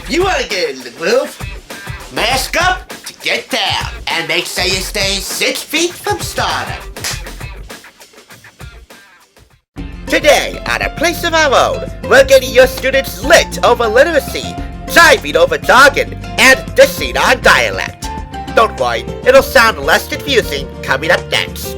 If you want to get in the groove, mask up to get down, and make sure you stay 6 feet from stardom. Today, on A Place of Our Own, we're getting your students lit over literacy, jiving over jargon, and dissing on dialect. Don't worry, it'll sound less confusing coming up next.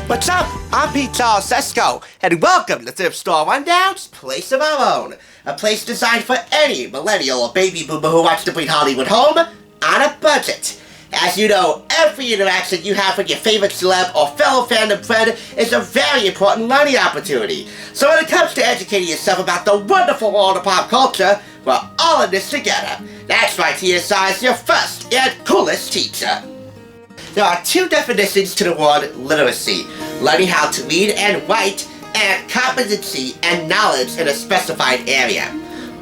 What's up? I'm Pete Charles Sesko, and welcome to Thrift Store Rundown's Place of Our Own, a place designed for any millennial or baby boomer who wants to bring Hollywood home on a budget. As you know, every interaction you have with your favorite celeb or fellow fandom friend is a very important learning opportunity. So when it comes to educating yourself about the wonderful world of pop culture, we're all in this together. That's right, TSI is your first and coolest teacher. There are 2 definitions to the word literacy: learning how to read and write, and competency and knowledge in a specified area.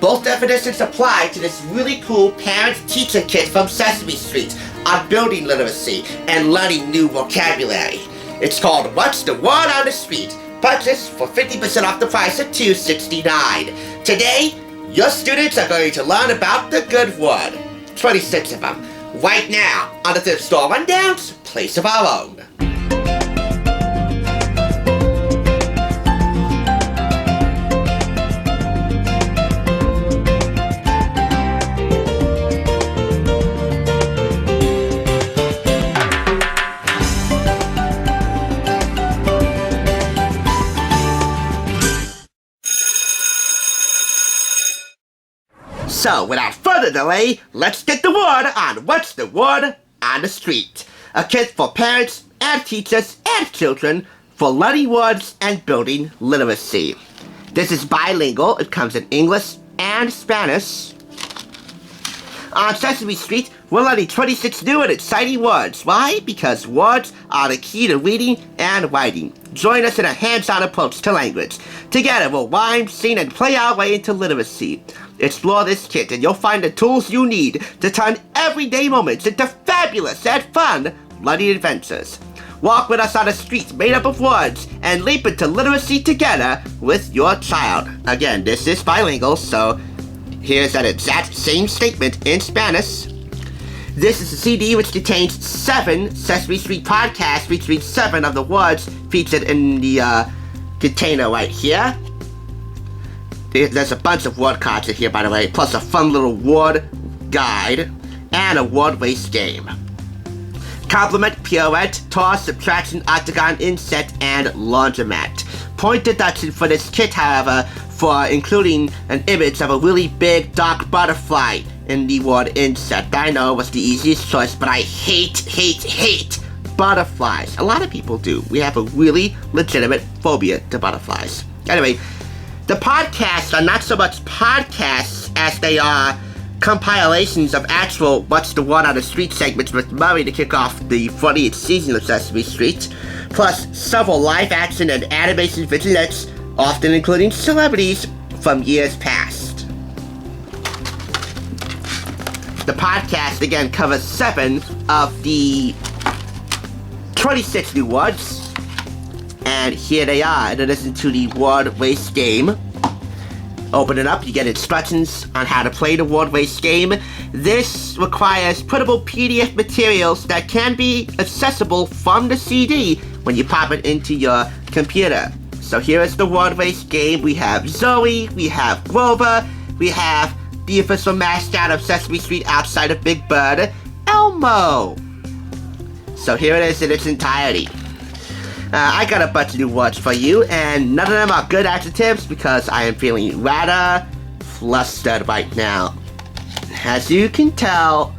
Both definitions apply to this really cool parent-teacher kit from Sesame Street on building literacy and learning new vocabulary. It's called What's the Word on the Street? Purchase for 50% off the price of $2.69. Today, your students are going to learn about the good word. 26 of them. Right now, on the Thrift Store Rundown's Place of Our Own. So, without further delay, let's get the word on What's the Word on the Street. A kit for parents and teachers and children for learning words and building literacy. This is bilingual. It comes in English and Spanish. On Sesame Street, we're learning 26 new and exciting words. Why? Because words are the key to reading and writing. Join us in a hands-on approach to language. Together, we'll rhyme, sing, and play our way into literacy. Explore this kit and you'll find the tools you need to turn everyday moments into fabulous and fun learning adventures. Walk with us on a street made up of words and leap into literacy together with your child. Again, this is bilingual, so here's that exact same statement in Spanish. This is a CD which contains 7 Sesame Street podcasts featuring 7 of the words featured in the container right here. There's a bunch of word cards in here, by the way, plus a fun little word guide and a word race game. Complement, pirouette, toss, subtraction, octagon, inset, and laundromat. Point deduction for this kit, however, for including an image of a really big dark butterfly in the word inset. I know it was the easiest choice, but I hate butterflies. A lot of people do. We have a really legitimate phobia to butterflies. Anyway, the podcasts are not so much podcasts as they are compilations of actual What's the Word on the Street segments with Murray to kick off the 40th season of Sesame Street, plus several live-action and animation vignettes, often including celebrities from years past. The podcast, again, covers 7 of the 26 new words. And here they are, in addition to the word race game. Open it up, you get instructions on how to play the word race game. This requires printable PDF materials that can be accessible from the CD when you pop it into your computer. So here is the word race game. We have Zoe, we have Grover, we have the official mascot of Sesame Street outside of Big Bird, Elmo. So here it is in its entirety. I got a bunch of new words for you, and none of them are good adjectives because I am feeling rather flustered right now. As you can tell,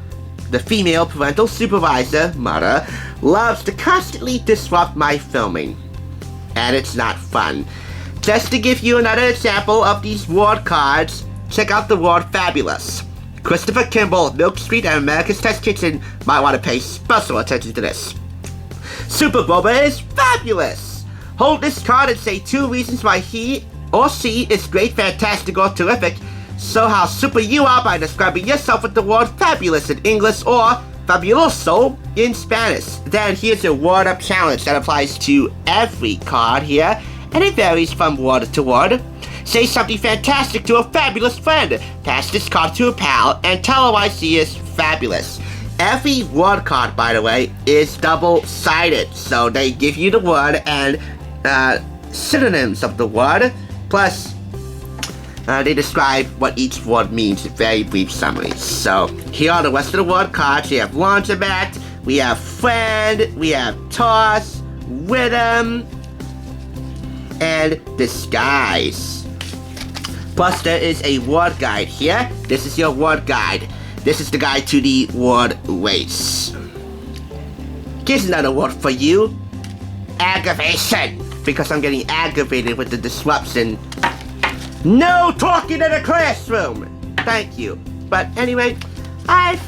the female parental supervisor, mother, loves to constantly disrupt my filming. And it's not fun. Just to give you another example of these word cards, check out the word fabulous. Christopher Kimball of Milk Street and America's Test Kitchen might want to pay special attention to this. Super Boba is fabulous! Hold this card and say 2 reasons why he or she is great, fantastic, or terrific. Show how super you are by describing yourself with the word fabulous in English or fabuloso in Spanish. Then here's your word up challenge that applies to every card here. and it varies from word to word. Say something fantastic to a fabulous friend. Pass this card to a pal and tell her why she is fabulous. Every word card, by the way, is double-sided, so they give you the word and synonyms of the word, plus they describe what each word means in very brief summaries. So here are the rest of the word cards. We have laundromat, we have friend, we have toss, rhythm, and disguise. Plus there is a word guide here. This is your word guide. This is the guide to the word race. Here's another word for you. Aggravation. Because I'm getting aggravated with the disruption. No talking in the classroom. Thank you. But anyway, I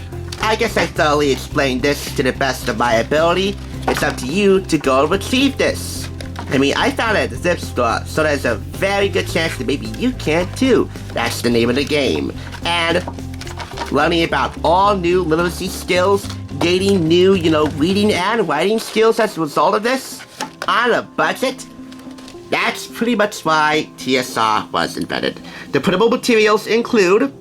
guess I thoroughly explained this to the best of my ability. It's up to you to go retrieve this. I mean, I found it at the zip store, so there's a very good chance that maybe you can too. That's the name of the game. And learning about all new literacy skills, gaining new, reading and writing skills as a result of this, on a budget, that's pretty much why TSR was invented. The printable materials include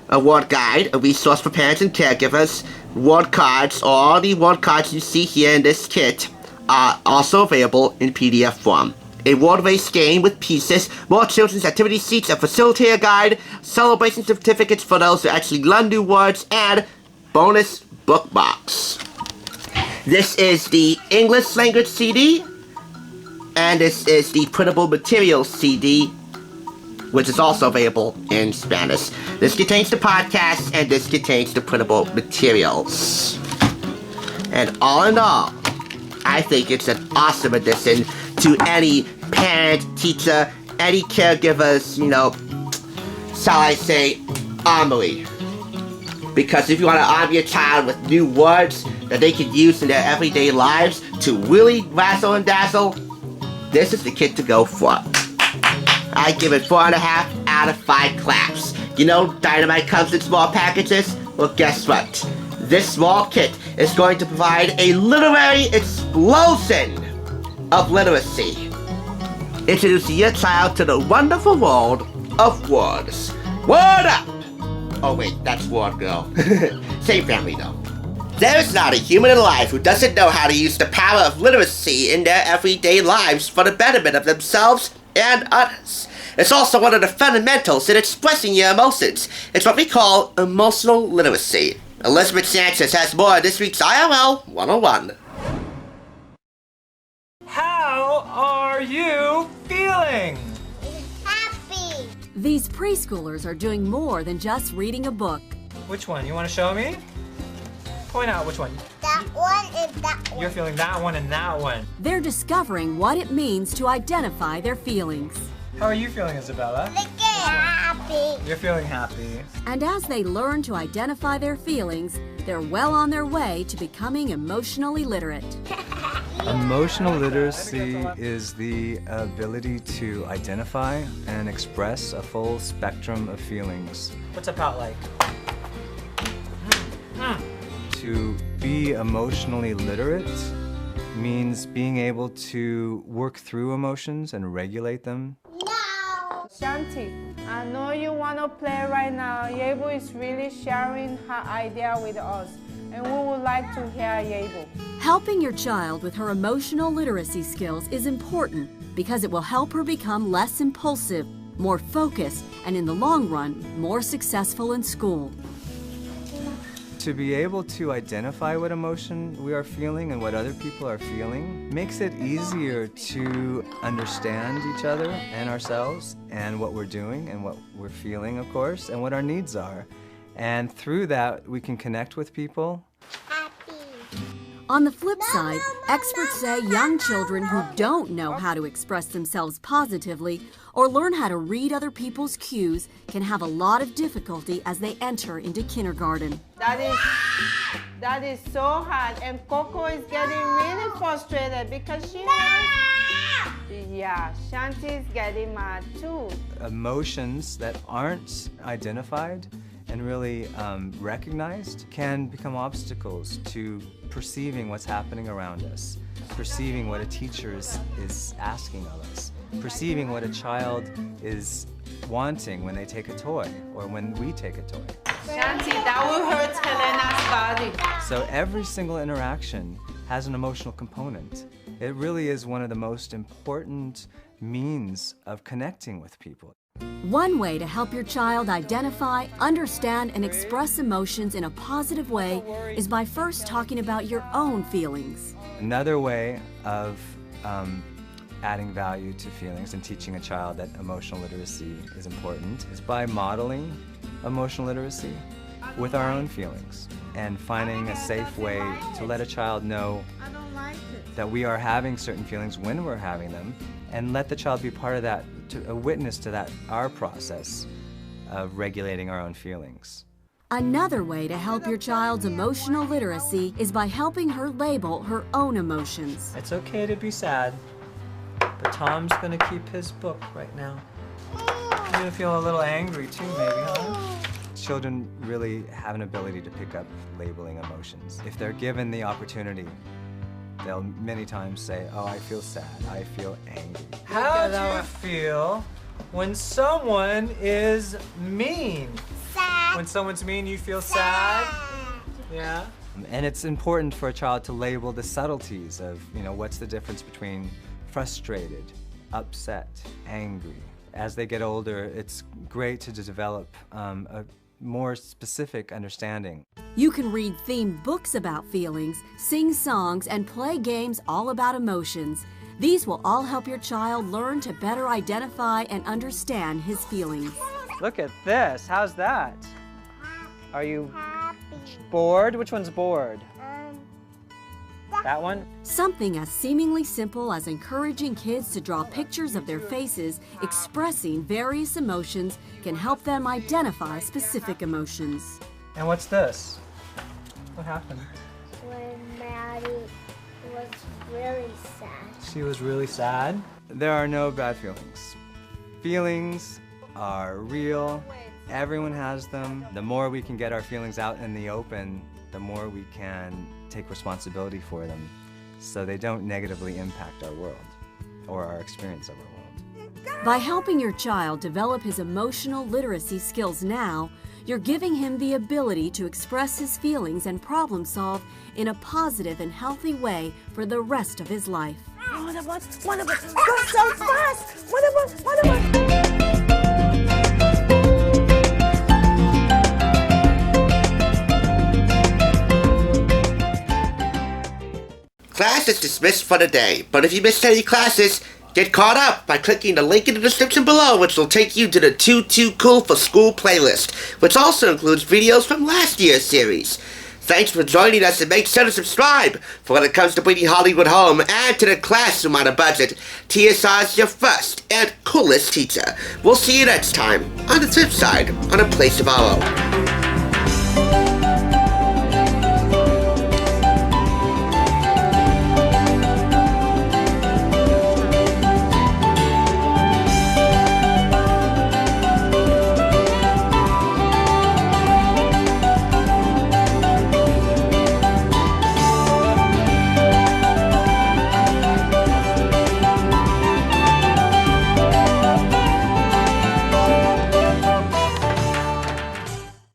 a word guide, a resource for parents and caregivers, word cards. All the word cards you see here in this kit are also available in PDF form. A word race game with pieces, more children's activity sheets, a facilitator guide, celebration certificates for those who actually learn new words, and bonus bookmarks. This is the English language CD, and this is the printable materials CD, which is also available in Spanish. This contains the podcast, and this contains the printable materials. And all in all, I think it's an awesome addition to any parent, teacher, any caregiver's, shall I say, armory. Because if you want to arm your child with new words that they can use in their everyday lives to really razzle and dazzle, this is the kit to go for. I give it 4.5 out of 5 claps. Dynamite comes in small packages? Well, guess what? This small kit is going to provide a literary explosion of literacy, introducing your child to the wonderful world of words. Word up! Oh wait, that's Word Girl. Same family though. There is not a human alive who doesn't know how to use the power of literacy in their everyday lives for the betterment of themselves and others. It's also one of the fundamentals in expressing your emotions. It's what we call emotional literacy. Elizabeth Sanchez has more in this week's IRL 101. How are you feeling? Happy. These preschoolers are doing more than just reading a book. Which one? You want to show me? Point out which one. That one and that one. You're feeling that one and that one. They're discovering what it means to identify their feelings. How are you feeling, Isabella? Happy. You're feeling happy. And as they learn to identify their feelings, they're well on their way to becoming emotionally literate. Emotional literacy is the ability to identify and express a full spectrum of feelings. What's a pout like? To be emotionally literate means being able to work through emotions and regulate them. Shanti, I know you want to play right now. Yebo is really sharing her idea with us, and we would like to hear Yebo. Helping your child with her emotional literacy skills is important because it will help her become less impulsive, more focused, and in the long run, more successful in school. To be able to identify what emotion we are feeling and what other people are feeling makes it easier to understand each other and ourselves and what we're doing and what we're feeling, of course, and what our needs are. And through that, we can connect with people. On the flip side, experts say young children who don't know how to express themselves positively or learn how to read other people's cues can have a lot of difficulty as they enter into kindergarten. That is so hard, and Coco is getting really frustrated because she wants... Yeah, Shanti is getting mad too. Emotions that aren't identified and really recognized can become obstacles to perceiving what's happening around us. perceiving what a teacher is asking of us, perceiving what a child is wanting when they take a toy or when we take a toy. Shanti, that will hurt Helena's body. So every single interaction has an emotional component. It really is one of the most important means of connecting with people. One way to help your child identify, understand, and express emotions in a positive way is by first talking about your own feelings. Another way of adding value to feelings and teaching a child that emotional literacy is important is by modeling emotional literacy with our own feelings and finding a safe way to let a child know that we are having certain feelings when we're having them, and let the child be part of that, a witness to that, our process of regulating our own feelings. Another way to help your child's emotional literacy is by helping her label her own emotions. It's okay to be sad, but Tom's gonna keep his book right now. You're gonna feel a little angry too, maybe, huh? Children really have an ability to pick up labeling emotions. If they're given the opportunity, they'll many times say, oh, I feel sad, I feel angry. How do you feel when someone is mean? Sad. When someone's mean, you feel sad? Yeah? And it's important for a child to label the subtleties of, what's the difference between frustrated, upset, angry. As they get older, it's great to develop a more specific understanding. You can read themed books about feelings, sing songs, and play games all about emotions. These will all help your child learn to better identify and understand his feelings. Look at this. How's that? Are you Happy. bored? Which one's bored? That one? Something as seemingly simple as encouraging kids to draw pictures of their faces expressing various emotions can help them identify specific emotions. And what's this? What happened? When Maddie was really sad. She was really sad. There are no bad feelings. Feelings are real. Everyone has them. The more we can get our feelings out in the open, the more we can take responsibility for them so they don't negatively impact our world or our experience of our world. By helping your child develop his emotional literacy skills now, you're giving him the ability to express his feelings and problem solve in a positive and healthy way for the rest of his life. One of us, go so fast. One of us. Class is dismissed for the day, but if you missed any classes, get caught up by clicking the link in the description below, which will take you to the Too Cool for School playlist, which also includes videos from last year's series. Thanks for joining us, and make sure to subscribe, for when it comes to bringing Hollywood home and to the classroom on a budget, TSR is your first and coolest teacher. We'll see you next time on the flip side on A Place of Our Own.